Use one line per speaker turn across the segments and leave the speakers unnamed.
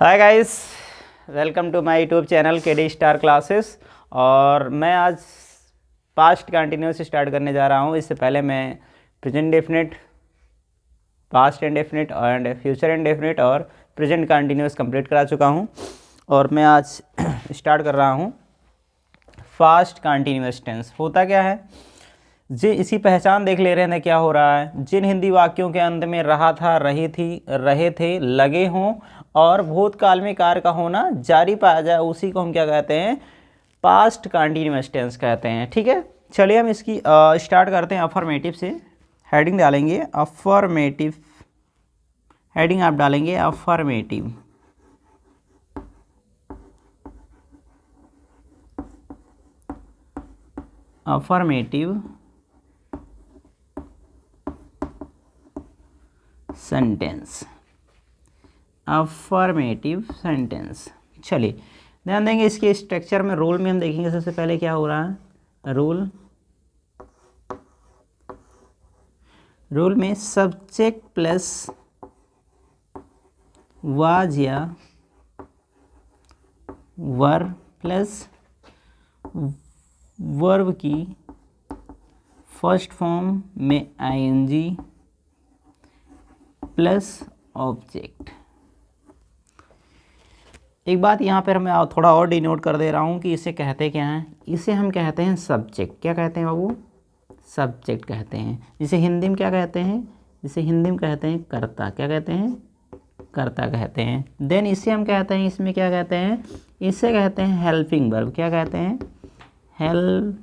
Hi guys, welcome to my YouTube channel KD star classes. और मैं आज past continuous start करने जा रहा हूँ। इससे पहले मैं present definite, past indefinite and future indefinite और प्रेजेंट कंटिन्यूस कंप्लीट करा चुका हूँ। और मैं आज स्टार्ट कर रहा हूँ फास्ट कंटिन्यूस टेंस। होता क्या है जी, इसी पहचान देख ले रहे हैं क्या हो रहा है। जिन हिंदी वाक्यों के अंत में रहा था, रही थी, रहे थे, लगे हों और भूतकाल में कार्य का होना जारी पाया जाए, उसी को हम क्या कहते हैं, पास्ट कंटिन्यूअस टेंस कहते हैं। ठीक है, चलिए हम इसकी स्टार्ट करते हैं। अफर्मेटिव से हेडिंग डालेंगे, अफर्मेटिव हेडिंग आप डालेंगे affirmative. Affirmative sentence, affirmative sentence. चलिए ध्यान देंगे इसके स्ट्रक्चर में। रूल में हम देखेंगे सबसे पहले क्या हो रहा है। रूल में सब्जेक्ट प्लस वाज या वर प्लस वर्ब की फर्स्ट फॉर्म में आईएनजी प्लस ऑब्जेक्ट। एक बात यहाँ पर मैं थोड़ा और डिनोट कर दे रहा हूँ कि इसे कहते क्या हैं। इसे हम कहते हैं सब्जेक्ट। क्या कहते हैं बाबू? सब्जेक्ट कहते हैं। जिसे हिंदी में क्या कहते हैं? जिसे हिंदी में कहते हैं कर्ता। क्या कहते हैं? कर्ता कहते हैं। देन इसे हम कहते हैं, इसमें क्या कहते हैं? इसे कहते हैं हेल्पिंग वर्ब। क्या कहते हैं? Helping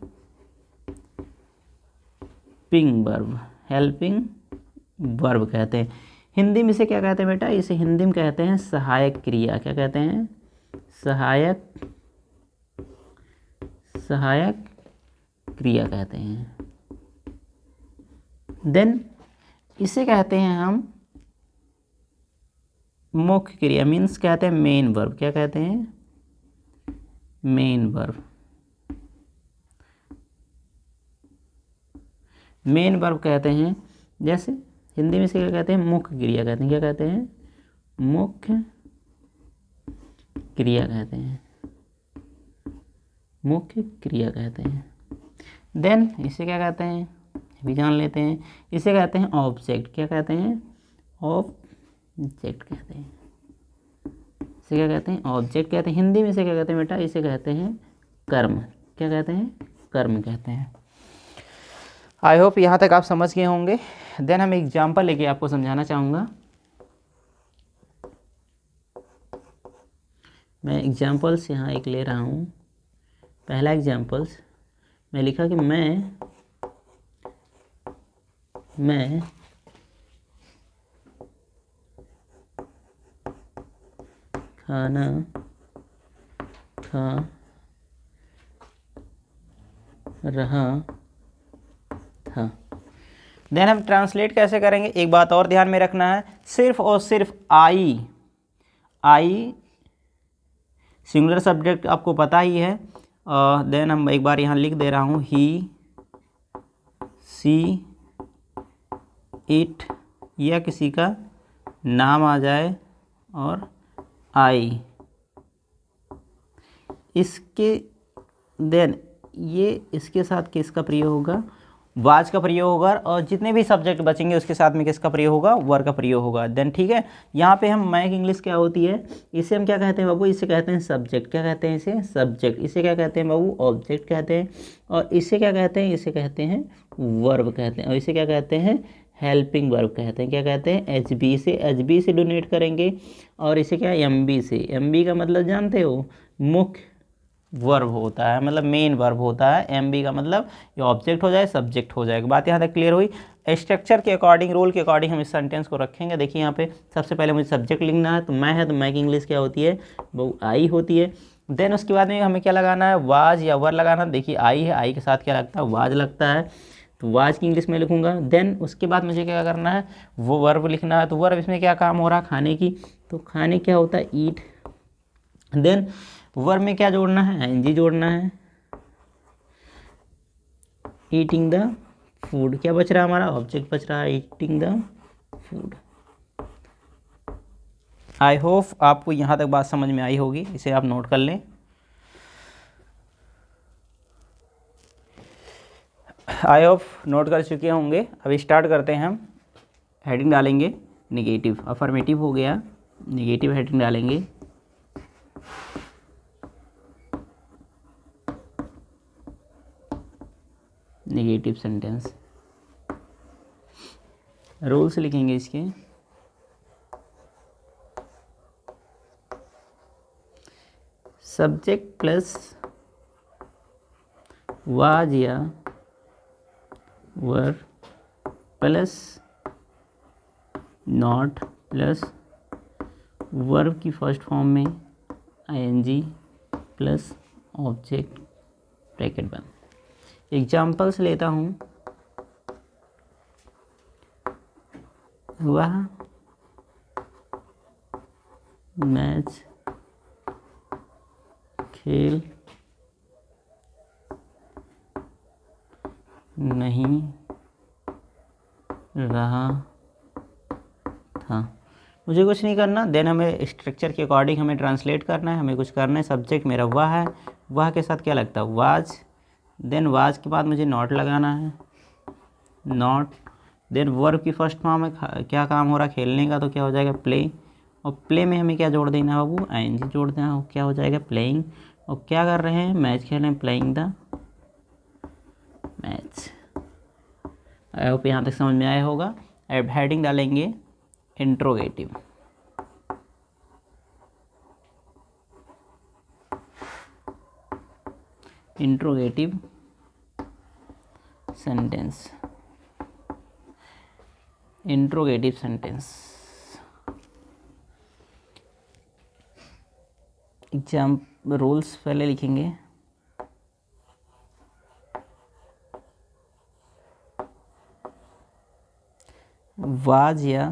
verb. हेल्पिंग वर्ब कहते हैं। हिंदी में इसे क्या कहते हैं बेटा? इसे हिंदी में कहते हैं सहायक क्रिया। क्या कहते हैं? सहायक क्रिया कहते हैं। देन इसे कहते हैं हम मुख्य क्रिया, मीन्स कहते हैं मेन वर्ब। क्या कहते हैं? Main verb. मेन वर्ब कहते हैं। जैसे हिंदी में इसे क्या कहते हैं? मुख्य क्रिया कहते हैं। क्या कहते हैं? मुख्य क्रिया कहते हैं। मुख्य क्रिया कहते हैं। देन इसे क्या कहते हैं भी जान लेते हैं। इसे कहते हैं ऑब्जेक्ट। क्या कहते हैं? ऑब्जेक्ट कहते हैं। इसे क्या कहते हैं? ऑब्जेक्ट कहते हैं। हिंदी में इसे क्या कहते हैं बेटा? इसे कहते हैं कर्म। क्या कहते हैं? कर्म कहते हैं। आई होप यहाँ तक आप समझ गए होंगे। देन हम एग्जाम्पल लेके आपको समझाना चाहूँगा। मैं एग्जाम्पल्स यहाँ एक ले रहा हूँ। पहला एग्जाम्पल्स मैं लिखा कि मैं खाना खा रहा था। देन हम ट्रांसलेट कैसे करेंगे, एक बात और ध्यान में रखना है। सिर्फ और सिर्फ आई सिंगुलर सब्जेक्ट आपको पता ही है। देन हम एक बार यहाँ लिख दे रहा हूँ, ही, सी, इट या किसी का नाम आ जाए और आई, इसके देन ये इसके साथ किसका प्रयोग होगा? वाज का प्रयोग होगा। और जितने भी सब्जेक्ट बचेंगे उसके साथ में किसका प्रयोग होगा? वर का प्रयोग होगा। देन ठीक है, यहाँ पे हम मैक इंग्लिश क्या होती है, इसे हम क्या कहते हैं बाबू? इसे कहते हैं सब्जेक्ट। क्या कहते हैं? इसे सब्जेक्ट। इसे क्या कहते हैं बाबू? ऑब्जेक्ट कहते हैं। और इसे क्या कहते हैं? इसे कहते हैं वर्ब कहते हैं। और इसे क्या कहते हैं? हेल्पिंग वर्ब कहते हैं। क्या कहते हैं? एच बी से डोनेट करेंगे। और इसे क्या? एम बी से। एम बी का मतलब जानते हो? मुख्य वर्ब होता है, मतलब मेन वर्ब होता है। एम बी का मतलब ये ऑब्जेक्ट हो जाए, सब्जेक्ट हो जाएगा। बात यहाँ तक क्लियर हुई। स्ट्रक्चर के अकॉर्डिंग, रूल के अकॉर्डिंग हम इस सेंटेंस को रखेंगे। देखिए यहाँ पे सबसे पहले मुझे सब्जेक्ट लिखना है, तो मैं है तो मैं की इंग्लिश क्या होती है? वो आई होती है। देन उसके बाद में हमें क्या लगाना है? वाज या वर लगाना। देखिए आई है, आई के साथ क्या लगता है? वाज लगता है, तो वाज की इंग्लिश में लिखूंगा। देन उसके बाद मुझे क्या करना है? वो वर्ब लिखना है। तो वर्ब इसमें क्या काम हो रहा है? खाने की। तो खाने क्या होता है? ईट। देन वर्ब में क्या जोड़ना है? एनजी जोड़ना है। Eating the food. क्या बच रहा है हमारा? ऑब्जेक्ट बच रहा है, eating the food. I hope आपको यहाँ तक बात समझ में आई होगी, इसे आप नोट कर लें। आई होप नोट कर चुके होंगे। अभी स्टार्ट करते हैं हम। हेडिंग डालेंगे निगेटिव, अफर्मेटिव हो गया, निगेटिव हेडिंग डालेंगे। निगेटिव सेंटेंस, रूल्स लिखेंगे इसके। सब्जेक्ट प्लस वाज या were plus not plus verb की फर्स्ट फॉर्म में आईएनजी प्लस ऑब्जेक्ट ब्रैकेट बंद। एग्जाम्पल्स लेता हूँ। वह मैच खेल नहीं रहा था। मुझे कुछ नहीं करना, देन हमें स्ट्रक्चर के अकॉर्डिंग हमें ट्रांसलेट करना है, हमें कुछ करना है। सब्जेक्ट मेरा वह है, वह के साथ क्या लगता है वाज, देन वाज के बाद मुझे नॉट लगाना है, नॉट, देन वर्ब की फर्स्ट फॉर्म में क्या काम हो रहा है खेलने का, तो क्या हो जाएगा प्ले, और प्ले में हमें क्या जोड़ देना है बाबू, आईएनजी जोड़ देना है, क्या हो जाएगा प्लेइंग। और क्या कर रहे हैं, मैच खेल रहे हैं, playing the match. I hope यहाँ तक समझ में आया होगा। अब हेडिंग डालेंगे interrogative, interrogative sentence, interrogative sentence. Exam rules पहले लिखेंगे। वाज या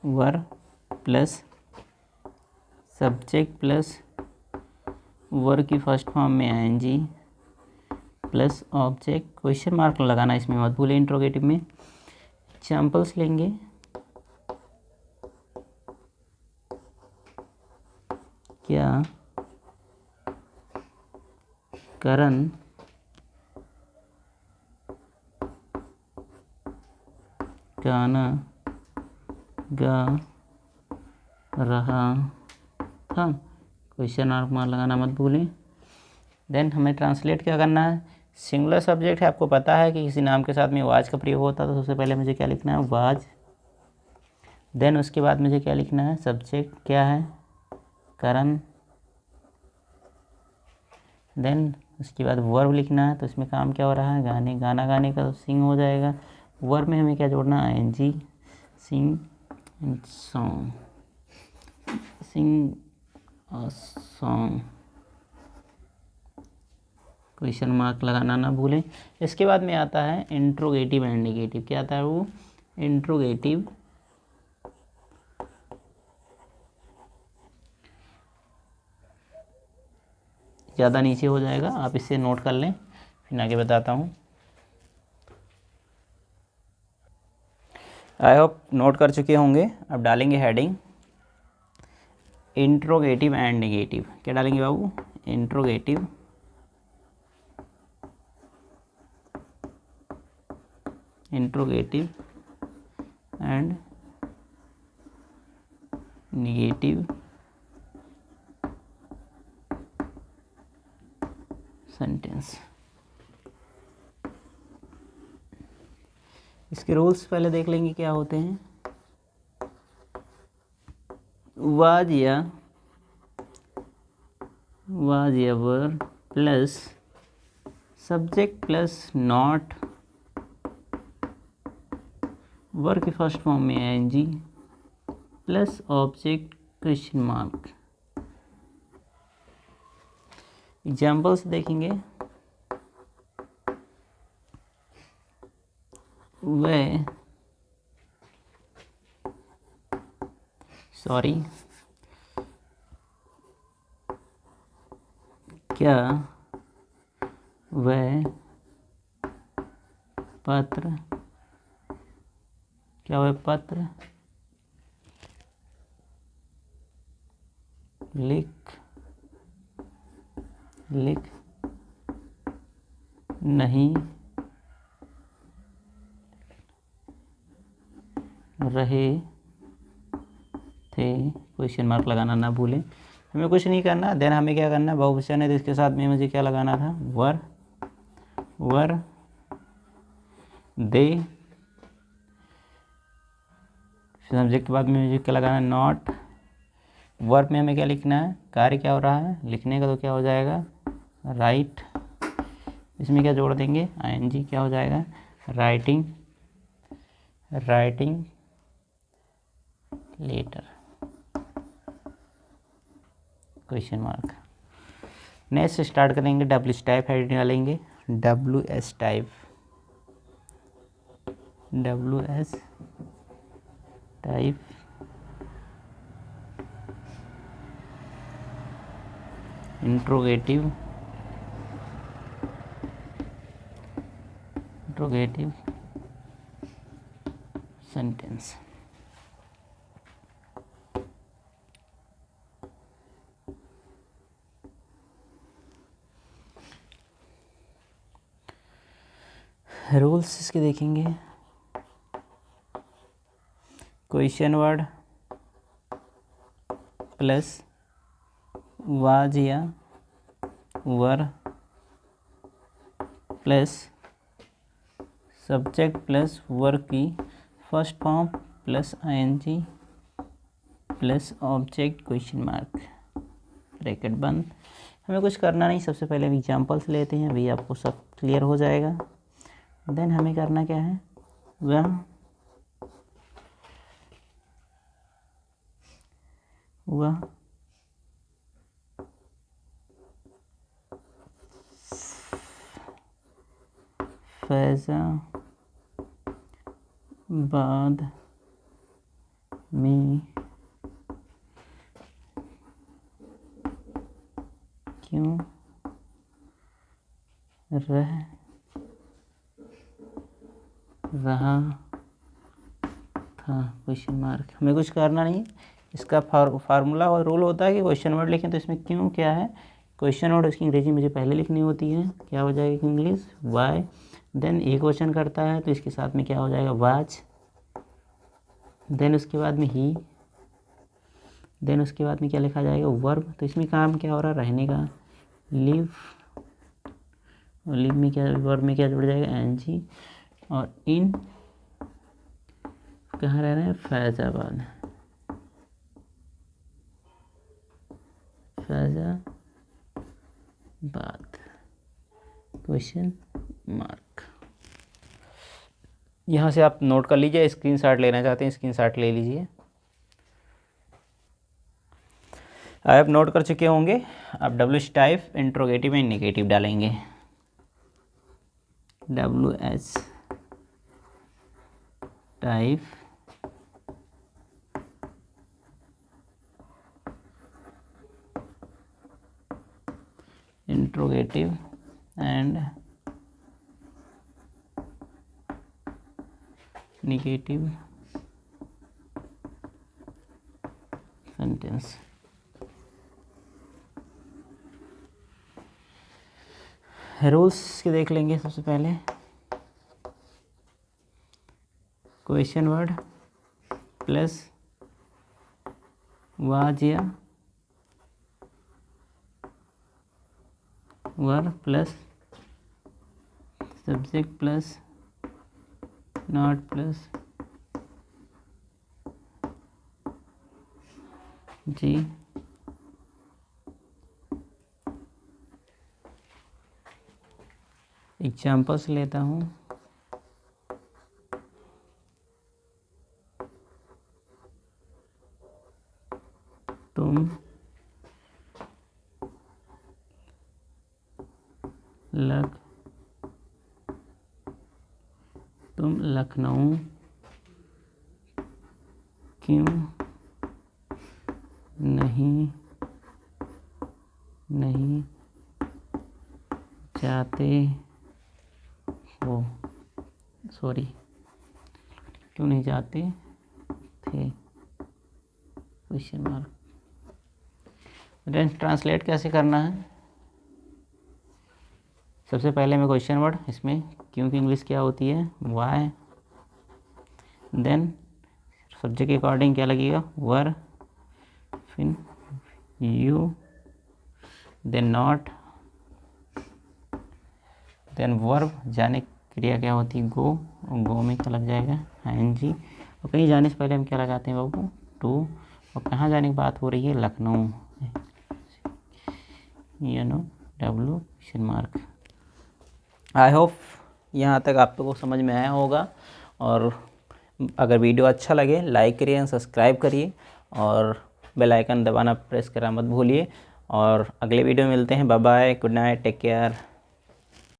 were plus subject plus verb की फर्स्ट फॉर्म में ING plus object, question mark लगाना इसमें मत भूलें इंट्रोगेटिव में। एग्जाम्पल्स लेंगे। क्या करण गाना गा रहा था, क्वेश्चन मार्क लगाना मत भूलें। देन हमें ट्रांसलेट क्या करना है, सिंगुलर सब्जेक्ट है, आपको पता है कि किसी नाम के साथ में वाज का प्रयोग होता है, तो सबसे पहले मुझे क्या लिखना है वाज, देन उसके बाद मुझे क्या लिखना है, सब्जेक्ट क्या है करण, देन उसके बाद वर्ब लिखना है, तो इसमें काम क्या हो रहा है गाने, गाना गाने का तो सिंग हो जाएगा। वर्ब में हमें क्या जोड़ना है ING, sing and song, sing a song, question mark लगाना ना भूलें। इसके बाद में आता है इंट्रोगेटिव एंड नेगेटिव। क्या आता है वो, इंट्रोगेटिव ज़्यादा नीचे हो जाएगा, आप इसे नोट कर लें, फिर आगे बताता हूँ। आई होप नोट कर चुके होंगे। अब डालेंगे हेडिंग इंट्रोगेटिव एंड नेगेटिव। क्या डालेंगे बाबू, इंट्रोगेटिव एंड नेगेटिव सेंटेंस। इसके रूल्स पहले देख लेंगे क्या होते हैं। वाज या were plus subject plus not, verb की फर्स्ट फॉर्म में ING plus object question mark. Examples देखेंगे। वह क्या वह पत्र क्या हुआ, पत्र लिख नहीं रहे थे, क्वेश्चन मार्क लगाना ना भूलें। हमें कुछ नहीं करना, देन हमें क्या करना है, बहुवचन है तो इसके साथ में मुझे क्या लगाना था, वर दे, सब्जेक्ट के बाद में मुझे क्या लगाना है, नॉट। वर्ब में हमें क्या लिखना है, कार्य क्या हो रहा है, लिखने का, तो क्या हो जाएगा, राइट। इसमें क्या जोड़ देंगे, आईएनजी, क्या हो जाएगा, writing letter, question mark. Next start करेंगे, WS टाइप हेडिंग डालेंगे, WS type, interrogative sentence. Rules इसके देखेंगे, क्वेश्चन वर्ड प्लस वाज या were plus subject plus verb की first form plus ING plus object question mark, bracket बंद। हमें कुछ करना नहीं, सबसे पहले हम एग्जाम्पल्स लेते हैं, अभी आपको सब क्लियर हो जाएगा। देन हमें करना क्या है, वह फैज़ाबाद में क्यों रह रहा था, क्वेश्चन मार्क। हमें कुछ करना नहीं, इसका फार्मूला और रूल होता है कि क्वेश्चन वर्ड लिखें तो इसमें क्यों क्या है, क्वेश्चन वर्ड उसकी अंग्रेजी मुझे पहले लिखनी होती है, क्या हो जाएगी इंग्लिश, वाई। देन एक क्वेश्चन करता है तो इसके साथ में क्या हो जाएगा, वाज। देन उसके बाद में ही, देन उसके बाद में क्या लिखा जाएगा, वर्ब। तो इसमें काम क्या हो रहा है, रहने का, लिव। और लिव में क्या, वर्ब में क्या जुड़ जाएगा, एनजी। और इन कहाँ रह रहे हैं, फैज़ाबाद, क्वेश्चन मार्क। यहाँ से आप नोट कर लीजिए, स्क्रीनशॉट लेना चाहते हैं स्क्रीनशॉट ले लीजिए। आप नोट कर चुके होंगे। अब WS type interrogative and negative डालेंगे, WS type interrogative and negative sentence. Rules के देख लेंगे। सबसे पहले क्वेश्चन वर्ड प्लस वाज या were plus subject plus not plus जी। एग्जाम्पल्स लेता हूँ, तुम लखनऊ क्यों नहीं जाते हो, सॉरी क्यों नहीं जाते थे क्वेश्चन मार्क। देन ट्रांसलेट कैसे करना है, सबसे पहले में क्वेश्चन वर्ड, इसमें क्योंकि इंग्लिश क्या होती है वाई, देन सब्जेक्ट के अकॉर्डिंग क्या लगेगा वर, फिर you, then not, then verb, जाने क्रिया क्या होती है गो, और गो में क्या लग जाएगा एनजी, और कहीं जाने से पहले हम क्या लगाते हैं बाबू टू, और कहाँ जाने की बात हो रही है लखनऊ, NOW क्वेश्चन मार्क। आई होप यहाँ तक आप लोगों को समझ में आया होगा, और अगर वीडियो अच्छा लगे लाइक करिए एंड सब्सक्राइब करिए, और बेल आइकन दबाना प्रेस करना मत भूलिए, और अगले वीडियो में मिलते हैं। Bye bye, good night, take care.